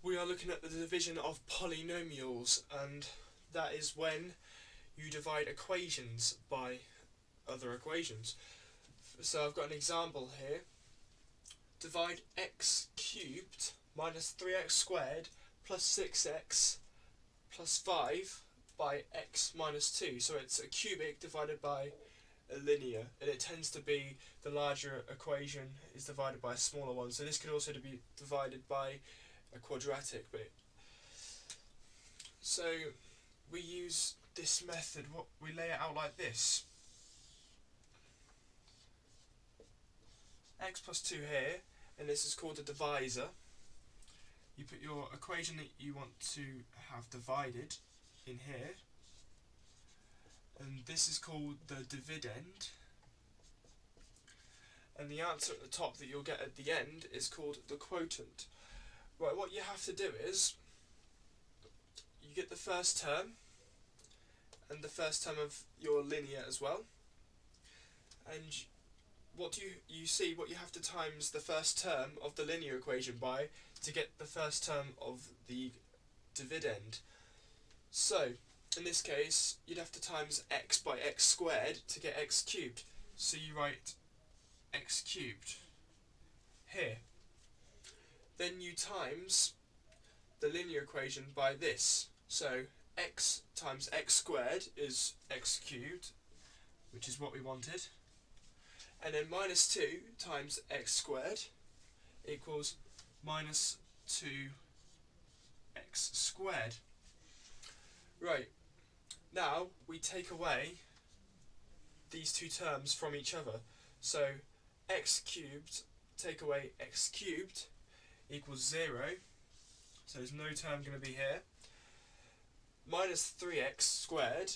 we are looking at the division of polynomials, and that is when you divide equations by other equations. So I've got an example here. Divide x cubed minus 3x squared plus 6x plus 5 by x minus 2. So it's a cubic divided by a linear, and it tends to be the larger equation is divided by a smaller one. So this could also be divided by a quadratic bit. So we use this method. We lay it out like this. X plus 2 here, and this is called a divisor. You put your equation that you want to have divided in here, and this is called the dividend, and the answer at the top that you'll get at the end is called the quotient. Right, what you have to do is you get the first term and the first term of your linear as well, and what do you see what you have to times the first term of the linear equation by to get the first term of the dividend. So in this case you'd have to times x by x squared to get x cubed. So you write x cubed here. Then you times the linear equation by this. So x times x squared is x cubed, which is what we wanted. And then minus 2 times x squared equals minus 2x squared. Right, now we take away these two terms from each other. So x cubed take away x cubed equals 0. So there's no term going to be here. Minus 3x squared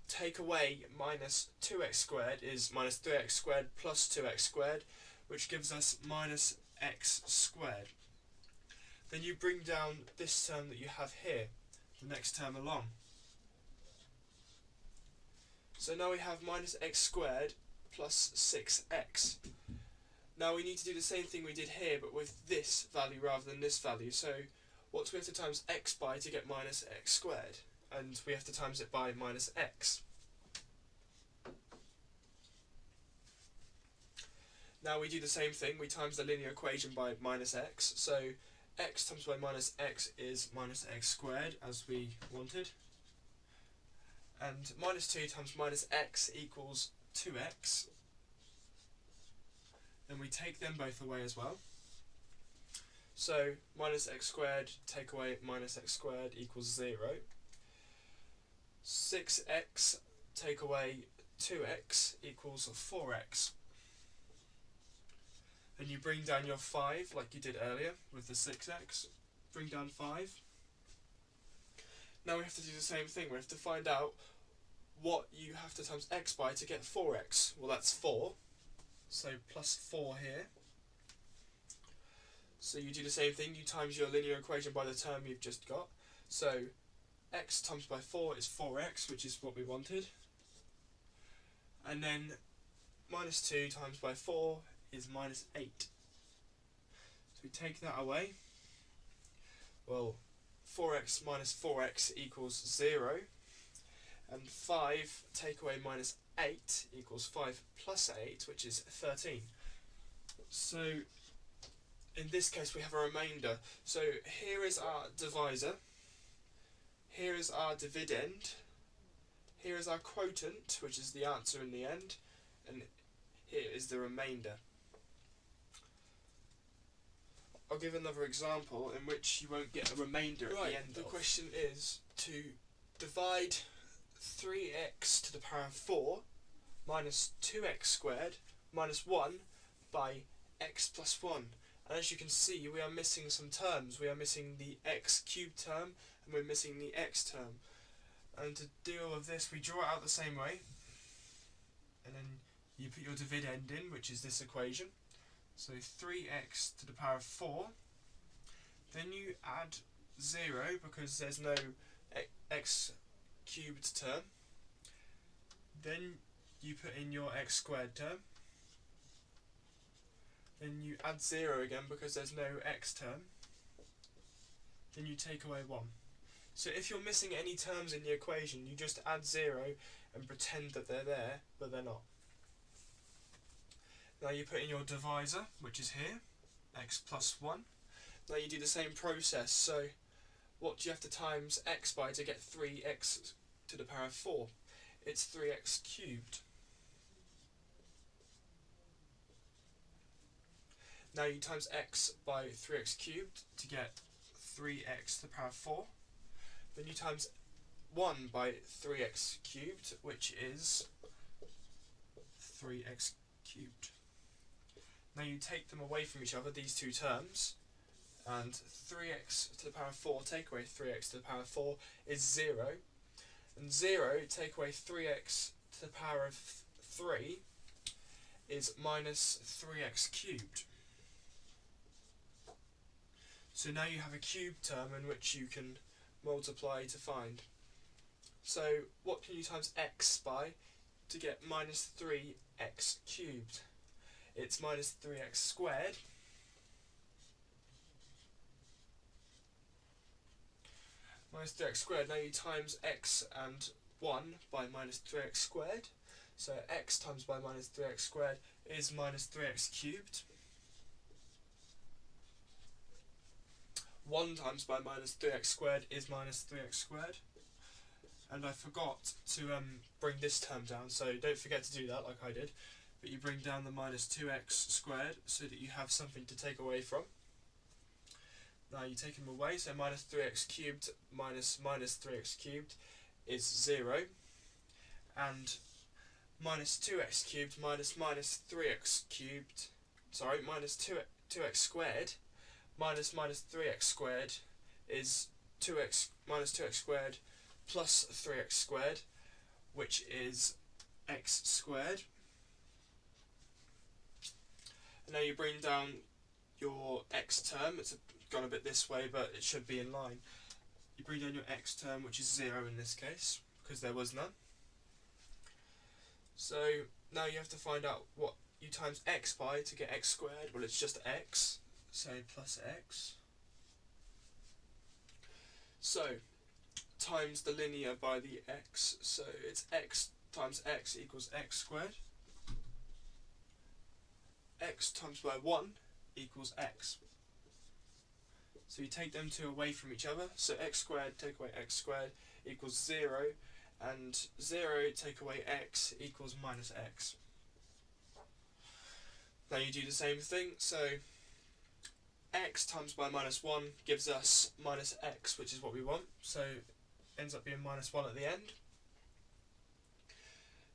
take away minus 2x squared is minus 3x squared plus 2x squared, which gives us minus x squared. Then you bring down this term that you have here, the next term along. So now we have minus x squared plus 6x. Now we need to do the same thing we did here, but with this value rather than this value. So what do we have to times x by to get minus x squared? And we have to times it by minus x. Now we do the same thing, we times the linear equation by minus x. So x times by minus x is minus x squared, as we wanted. And minus 2 times minus x equals 2x. Then we take them both away as well. So minus x squared take away minus x squared equals 0. 6x take away 2x equals 4x. Then you bring down your 5 like you did earlier with the 6x. Bring down 5. Now we have to do the same thing. We have to find out what you have to times x by to get 4x. Well, that's 4. So plus 4 here. So you do the same thing. You times your linear equation by the term you've just got. So x times by 4 is 4x, which is what we wanted. And then minus 2 times by 4 is minus 8. So we take that away. Well, 4x minus 4x equals 0. And 5 take away minus 8 equals 5 plus 8, which is 13. So in this case we have a remainder. So here is our divisor. Here is our dividend, here is our quotient, which is the answer in the end, and here is the remainder. I'll give another example in which you won't get a remainder at the end. The question is to divide 3x to the power of 4 minus 2x squared minus 1 by x plus 1. And as you can see, we are missing some terms. We are missing the x cubed term, and we're missing the x term. And to deal with this, we draw it out the same way, and then you put your dividend in, which is this equation. So 3x to the power of 4. Then you add 0 because there's no x cubed term. Then you put in your x squared term. Then you add 0 again because there's no x term. then you take away 1. So if you're missing any terms in the equation, you just add 0 and pretend that they're there, but they're not. Now you put in your divisor, which is here, x plus 1. Now you do the same process, so what do you have to times x by to get 3x to the power of 4? It's 3x cubed. Now you times x by 3x cubed to get 3x to the power of 4. Then you times 1 by 3x cubed, which is 3x cubed. Now you take them away from each other, these two terms, and 3x to the power of 4 take away 3x to the power of 4 is 0, and 0 take away 3x to the power of 3 is minus 3x cubed. So now you have a cubed term in which you can multiply to find. So what can you times x by to get minus 3x cubed? It's minus 3x squared. Minus 3x squared. Now you times x and 1 by minus 3x squared. So x times by minus 3x squared is minus 3x cubed. 1 times by minus 3x squared is minus 3x squared. And I forgot to bring this term down, so don't forget to do that like I did. But you bring down the minus 2x squared so that you have something to take away from. Now you take them away, so minus 3x cubed minus minus 3x cubed is 0. And minus 2x cubed minus minus 3x cubed, minus 2x squared minus minus 3x squared is 2x minus 2x squared plus 3x squared, which is x squared. And now you bring down your x term. It's gone a bit this way, but it should be in line. You bring down your x term, which is 0 in this case, because there was none. So now you have to find out what you times x by to get x squared. Well, it's just x, so plus x. So times the linear by the x, so it's x times x equals x squared. X times by 1 equals x. So you take them two away from each other, so x squared take away x squared equals 0, and 0 take away x equals minus x. Now you do the same thing, so x times by minus 1 gives us minus x, which is what we want, so ends up being minus 1 at the end.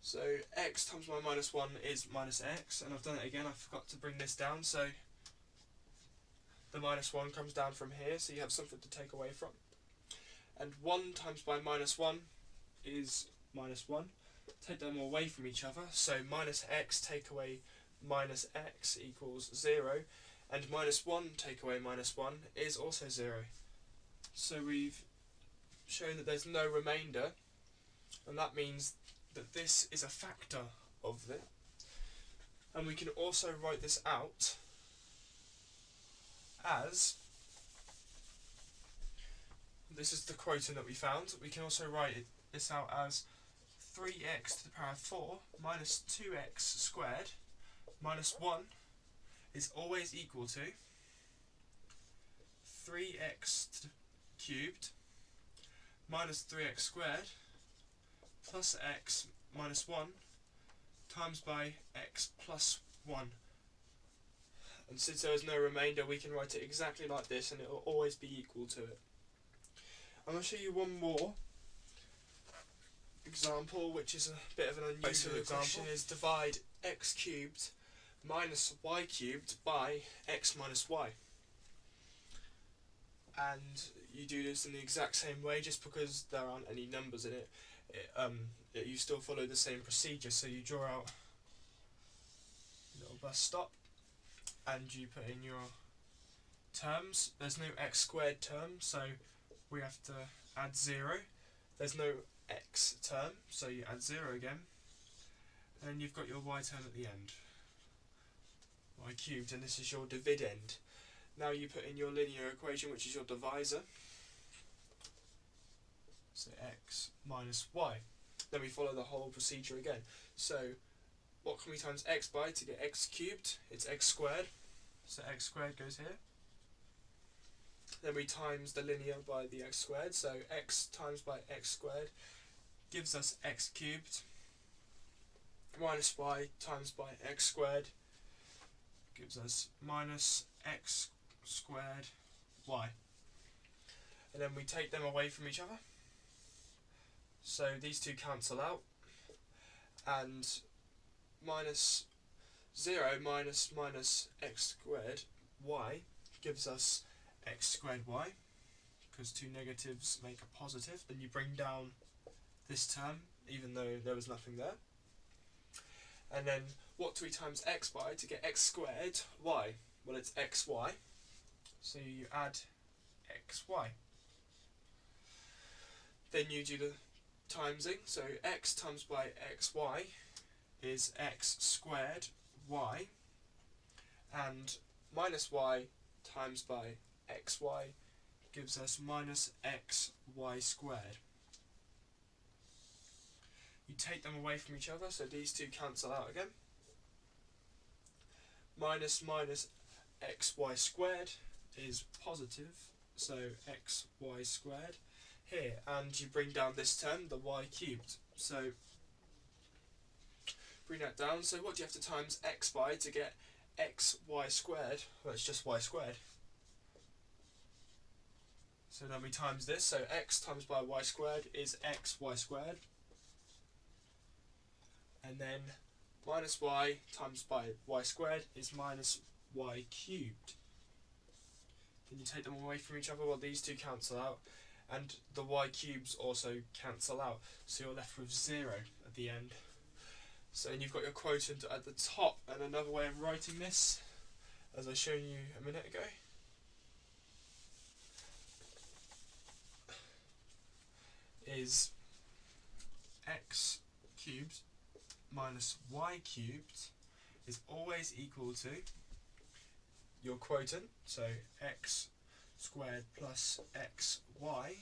So x times by minus 1 is minus x, and I've done it again, I forgot to bring this down, so the minus 1 comes down from here, so you have something to take away from. And 1 times by minus 1 is minus 1. Take them away from each other, so minus x take away minus x equals 0, and minus 1 take away minus 1 is also 0. So we've shown that there's no remainder, and that means that this is a factor of it. And we can also write this out as, this is the quotient that we found, we can also write this out as 3x to the power of 4 minus 2x squared minus 1 is always equal to 3x cubed minus 3x squared plus x minus 1 times by x plus 1. And since there is no remainder, we can write it exactly like this, and it will always be equal to it. I'm going to show you one more example, which is a bit of an unusual example. The question is divide x cubed minus y cubed by x minus y. And you do this in the exact same way, just because there aren't any numbers in it. You still follow the same procedure, so you draw out a little bus stop and you put in your terms. There's no x squared term, so we have to add 0. There's no x term, so you add 0 again, and you've got your y term at the end, y cubed, and this is your dividend. Now you put in your linear equation, which is your divisor. so x minus y. Then we follow the whole procedure again. So what can we times x by to get x cubed? It's x squared, so x squared goes here. Then we times the linear by the x squared, so x times by x squared gives us x cubed, minus y times by x squared gives us minus x squared y. And then we take them away from each other, so these two cancel out, and minus 0 minus x squared y gives us x squared y, because two negatives make a positive. Then you bring down this term even though there was nothing there. And then what do we times x by to get x squared y? Well, it's xy, so you add xy. Then you do the timesing, so x times by xy is x squared y, and minus y times by xy gives us minus xy squared. You take them away from each other, so these two cancel out again. Minus xy squared is positive, so xy squared here, and you bring down this term, the y cubed. So bring that down, so what do you have to times x by to get xy squared? Well, it's just y squared. So then we times this, so x times by y squared is xy squared. And then minus y times by y squared is minus y cubed. Then you take them away from each other, well, these two cancel out, and the y cubes also cancel out, so you're left with 0 at the end. So you've got your quotient at the top, and another way of writing this, as I showed you a minute ago, is x cubed minus y cubed is always equal to your quotient, so x squared plus xy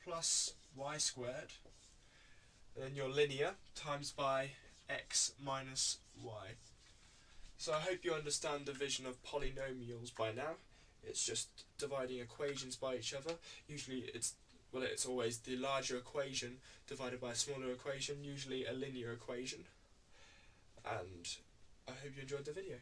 plus y squared, and then your linear times by x minus y. So I hope you understand division of polynomials by now. It's just dividing equations by each other. Usually it's always the larger equation divided by a smaller equation, usually a linear equation. And I hope you enjoyed the video.